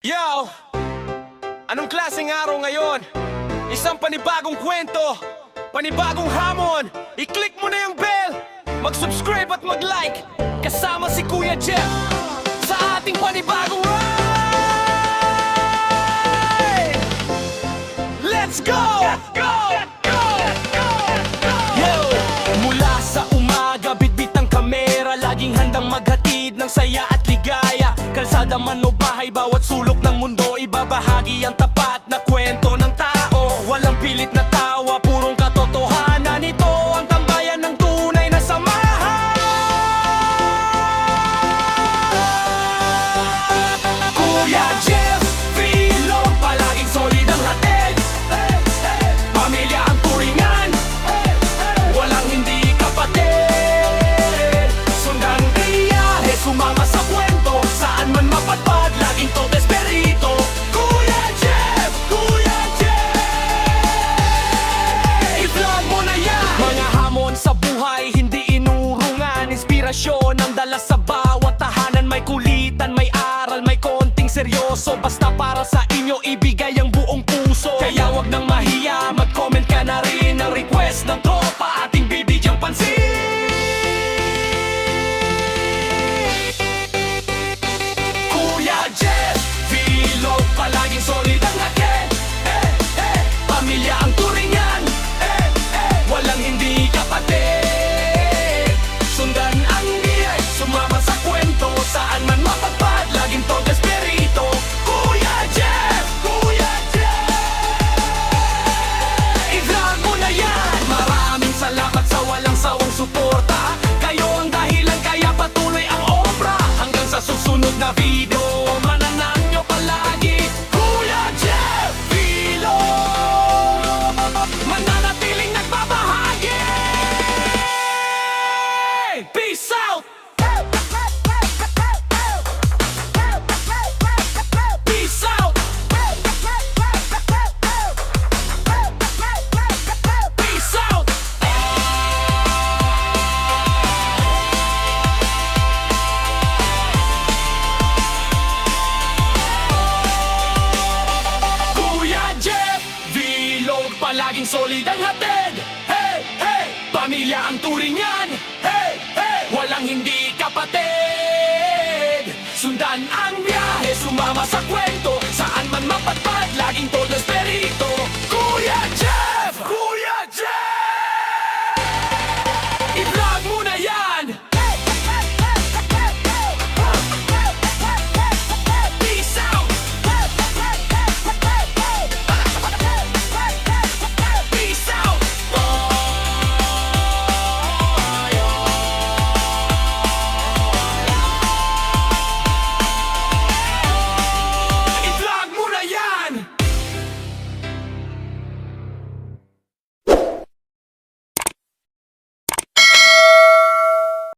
Yo! Anong klaseng araw ngayon? Isang panibagong kwento, panibagong hamon. I-click mo na yung bell, mag-subscribe at mag-like. Kasama si Kuya Jeff sa ating panibagong ride. Let's go! Let's go! Let's go! Let's go! Let's go! Yo! Mula sa umaga, bitbit ang kamera, laging handang maghatid ng saya at ligaya. Kalsada man o bahay, bawat sulok ng mundo, ibabahagi ang tapat na kwento ng tao. Walang pilit na tawa, purong katotohanan. Ito ang tambayan ng tunay na samahan. Kuya Jeff Filon, palaging solid ang hatid. Pamilya ang turingan, walang hindi kapatid. Sundan biyahe, sumama sa kwento, saan man mapadpad, laging todo esperito. Kuya Jeff, Kuya Jeff, i-vlog mo na yan. Mga hamon sa buhay, hindi inurungan. Inspirasyon ang dala sa bawat tahanan. May kulitan, may aral, may konting seryoso. Basta para sa inyo, ibigay ang buong puso. Kaya wag nang mahiya, mag-comment ka na rin. Ang request ng tropa, ating bibigyang pansin. Kuya Jeff Filon, palaging solid ang hatid. Pamilya ang turingan, walang hindi kapatid. Sundan ang biyay, sumama sa kwento, saan man mapagpad, laging todo espiritu. Kuya Jeff, Kuya Jeff, i-vlog mo na yan. Maraming salamat sa walang sawang suporta. Kayo ang dahilan kaya patuloy ang obra. Hanggang sa susunod na video, mananan nyo palagi. Kuya Jeff Filon, mananatiling nagbabahagi. Peace out! Peace out! Peace out! Kuya Jeff Filon, palaging solid ang hatid. Hey, hey! Pamilya ang turingan,